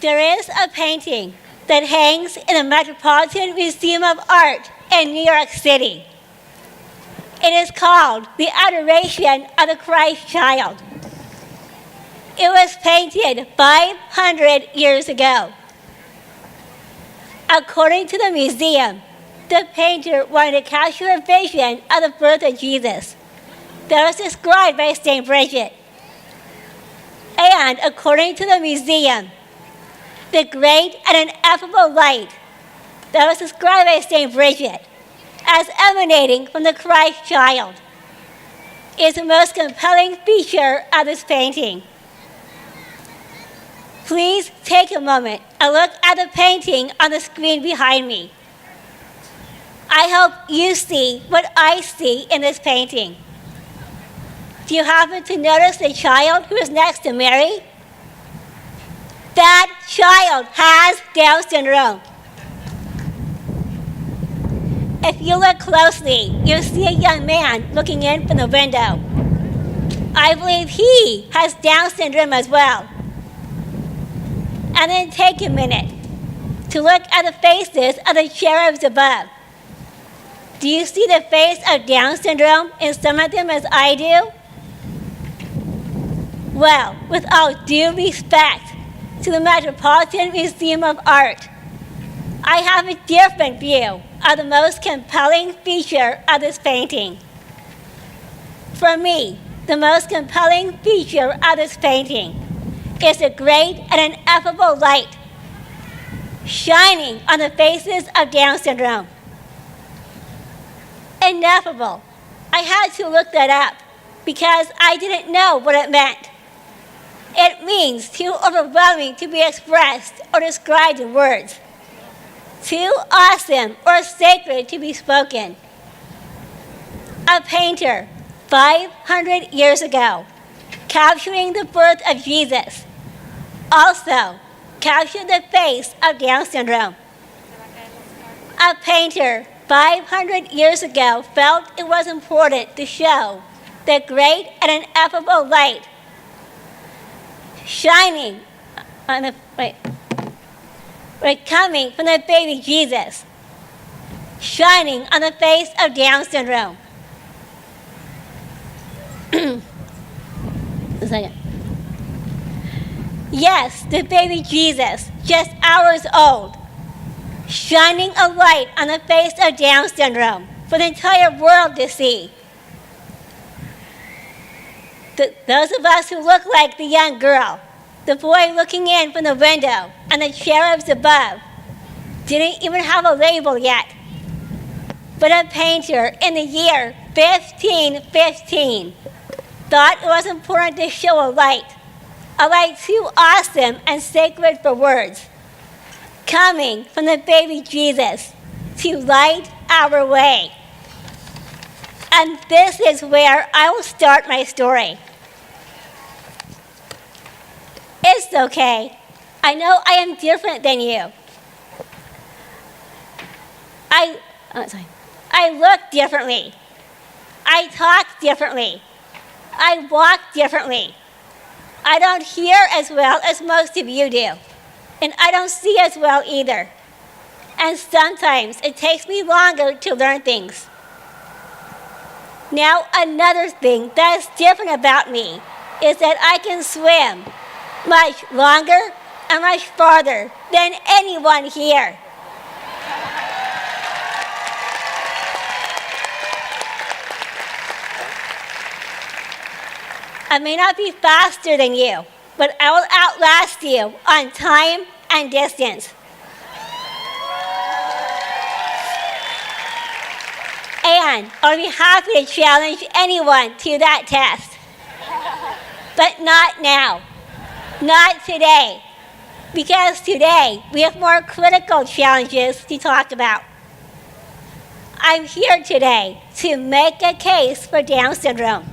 There is a painting that hangs in the Metropolitan Museum of Art in New York City. It is called The Adoration of the Christ Child. It was painted 500 years ago. According to the museum, the painter wanted to capture a vision of the birth of Jesus that was described by St. Bridget. And according to the museum, the great and ineffable light that was described by St. Bridget as emanating from the Christ child is the most compelling feature of this painting. Please take a moment and look at the painting on the screen behind me. I hope you see what I see in this painting. Do you happen to notice the child who is next to Mary? That child has Down syndrome. If you look closely, you'll see a young man looking in from the window. I believe he has Down syndrome as well. And then take a minute to look at the faces of the cherubs above. Do you see the face of Down syndrome in some of them as I do? Well, with all due respect to the Metropolitan Museum of Art, I have a different view of the most compelling feature of this painting. For me, the most compelling feature of this painting is the great and ineffable light shining on the faces of Down syndrome. Ineffable. I had to look that up because I didn't know what it meant. It means too overwhelming to be expressed or described in words. Too awesome or sacred to be spoken. A painter 500 years ago capturing the birth of Jesus also captured the face of Down syndrome. A painter 500 years ago felt it was important to show the great and ineffable light shining on the coming from the baby Jesus, shining on the face of Down syndrome. A second. Yes, the baby Jesus, just hours old, shining a light on the face of Down syndrome for the entire world to see. Those of us who look like the young girl, the boy looking in from the window, and the cherubs above, didn't even have a label yet. But a painter in the year 1515 thought it was important to show a light too awesome and sacred for words, coming from the baby Jesus to light our way. And this is where I will start my story. It's okay. I know I am different than you. I look differently. I talk differently. I walk differently. I don't hear as well as most of you do. And I don't see as well either. And sometimes it takes me longer to learn things. Now, another thing that is different about me is that I can swim much longer and much farther than anyone here. I may not be faster than you, but I will outlast you on time and distance. And I'll be happy to challenge anyone to that test. But not now. Not today. Because today we have more critical challenges to talk about. I'm here today to make a case for Down syndrome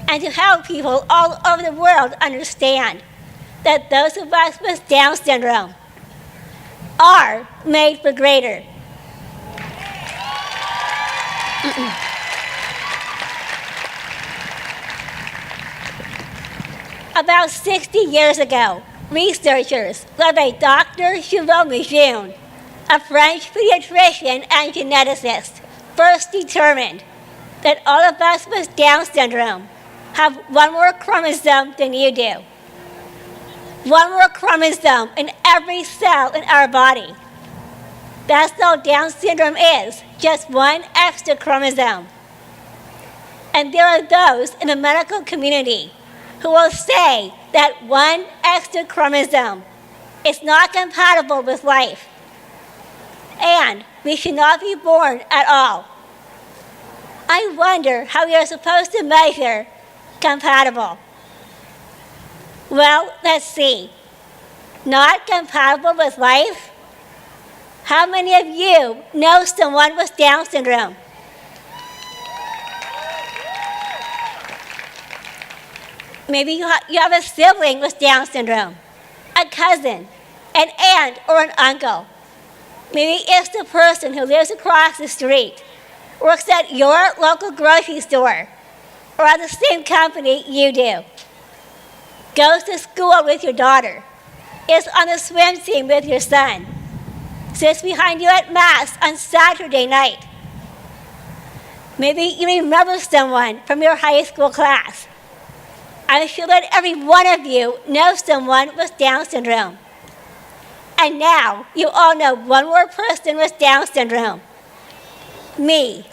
and to help people all over the world understand that those of us with Down syndrome are made for greater. About 60 years ago, Researchers led by Dr. Jules Mijoun, a French pediatrician and geneticist, first determined that all of us with Down syndrome have one more chromosome than you do. One more chromosome in every cell in our body. That's all Down syndrome is, just one extra chromosome. And there are those in the medical community who will say that one extra chromosome is not compatible with life, and we should not be born at all. I wonder how we are supposed to measure compatible. Well, let's see. Not compatible with life? How many of you know someone with Down syndrome? Maybe you have a sibling with Down syndrome, a cousin, an aunt, or an uncle. Maybe it's the person who lives across the street, works at your local grocery store, or at the same company you do. Goes to school with your daughter, is on the swim team with your son, sits behind you at Mass on Saturday night. Maybe you remember someone from your high school class. I'm sure that every one of you knows someone with Down syndrome. And now you all know one more person with Down syndrome. Me.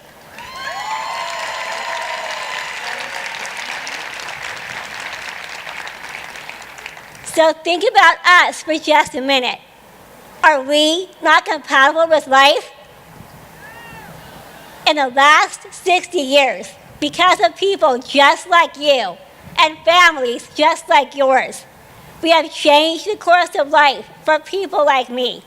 So think about us for just a minute. Are we not compatible with life? In the last 60 years, because of people just like you and families just like yours, we have changed the course of life for people like me.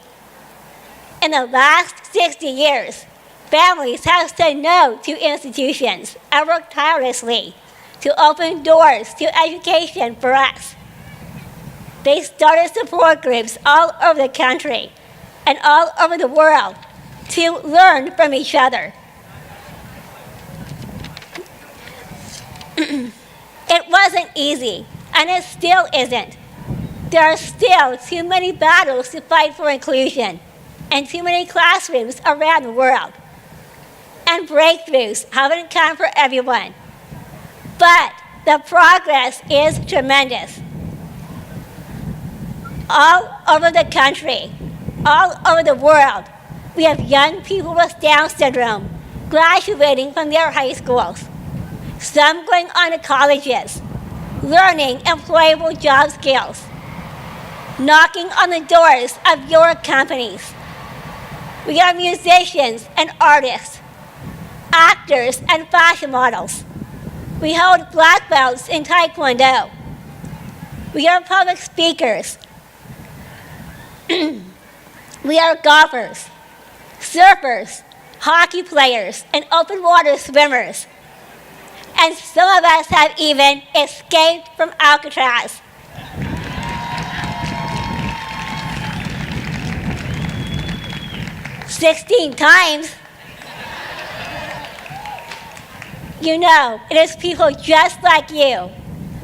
In the last 60 years, families have said no to institutions and worked tirelessly to open doors to education for us. They started support groups all over the country and all over the world to learn from each other. It wasn't easy, and it still isn't. There are still too many battles to fight for inclusion, and too many classrooms around the world. And breakthroughs haven't come for everyone. But the progress is tremendous. All over the country, all over the world, we have young people with Down syndrome graduating from their high schools, some going on to colleges, learning employable job skills, knocking on the doors of your companies. We are musicians and artists, actors and fashion models. We hold black belts in Taekwondo. We are public speakers. We are golfers, surfers, hockey players, and open water swimmers. And some of us have even escaped from Alcatraz. "16 times. You know, it is people just like you,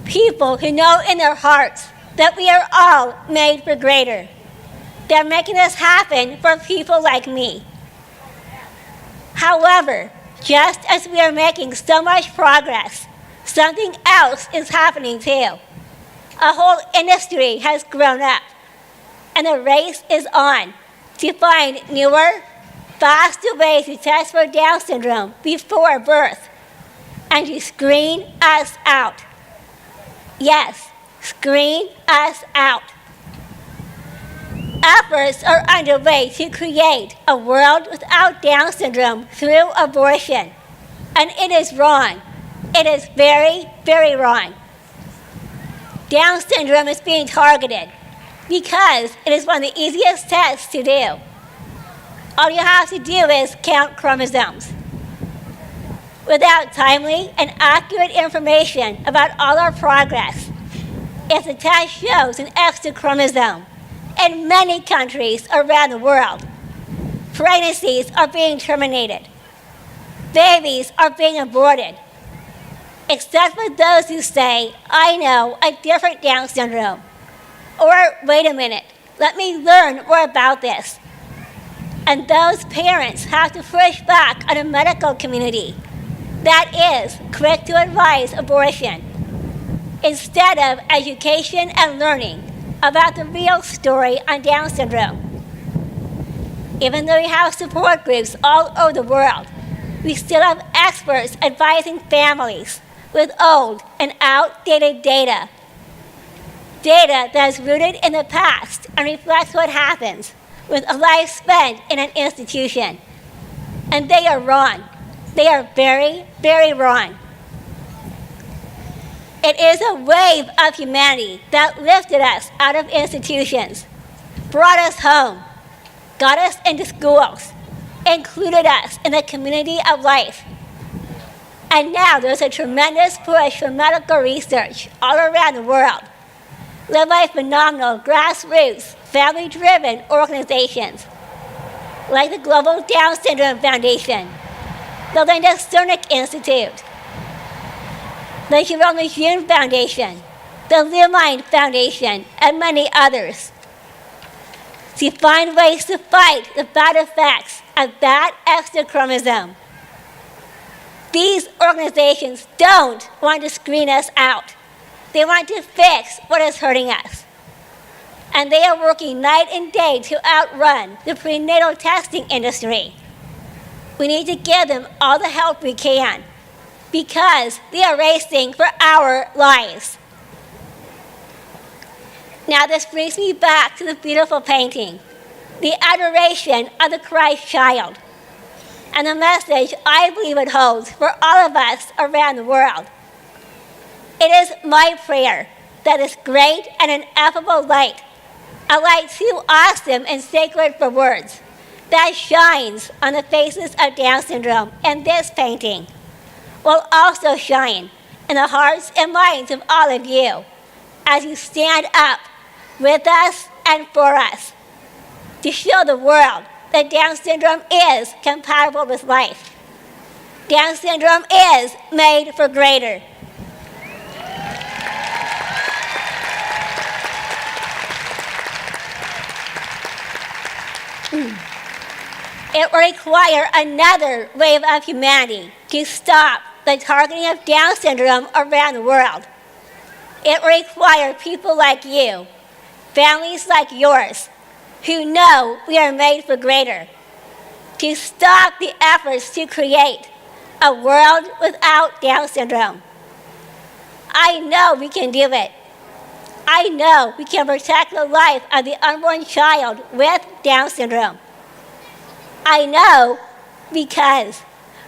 people who know in their hearts that we are all made for greater. They're making this happen for people like me. However, just as we are making so much progress, something else is happening too. A whole industry has grown up, and the race is on to find newer, faster ways to test for Down syndrome before birth and to screen us out. Yes, screen us out. Efforts are underway to create a world without Down syndrome through abortion. And it is wrong. It is very, very wrong. Down syndrome is being targeted because it is one of the easiest tests to do. All you have to do is count chromosomes. Without timely and accurate information about all our progress, if the test shows an extra chromosome, in many countries around the world, pregnancies are being terminated. Babies are being aborted. Except for those who say, I know a different Down syndrome. Or wait a minute, let me learn more about this. And those parents have to push back on the medical community that is quick to advise abortion instead of education and learning about the real story on Down syndrome. Even though we have support groups all over the world, we still have experts advising families with old and outdated data. Data that is rooted in the past and reflects what happens with a life spent in an institution. And they are wrong. They are very, very wrong. It is a wave of humanity that lifted us out of institutions, brought us home, got us into schools, included us in the community of life. And now there's a tremendous push for medical research all around the world, led by phenomenal grassroots, family-driven organizations like the Global Down Syndrome Foundation, the Linda Cernick Institute, the Jerome Lejeune Foundation, the Lumine Foundation, and many others, to find ways to fight the bad effects of that extra chromosome. These organizations don't want to screen us out. They want to fix what is hurting us. And they are working night and day to outrun the prenatal testing industry. We need to give them all the help we can because they are racing for our lives. Now this brings me back to the beautiful painting, the adoration of the Christ child, and the message I believe it holds for all of us around the world. It is my prayer that this great and ineffable light, a light too awesome and sacred for words, that shines on the faces of Down syndrome in this painting, will also shine in the hearts and minds of all of you as you stand up with us and for us to show the world that Down syndrome is compatible with life. Down syndrome is made for greater. It will require another wave of humanity to stop the targeting of Down syndrome around the world. It will require people like you, families like yours, who know we are made for greater, to stop the efforts to create a world without Down syndrome. I know we can do it. I know we can protect the life of the unborn child with Down syndrome. I know because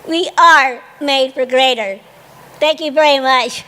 we are made for greater. Thank you very much.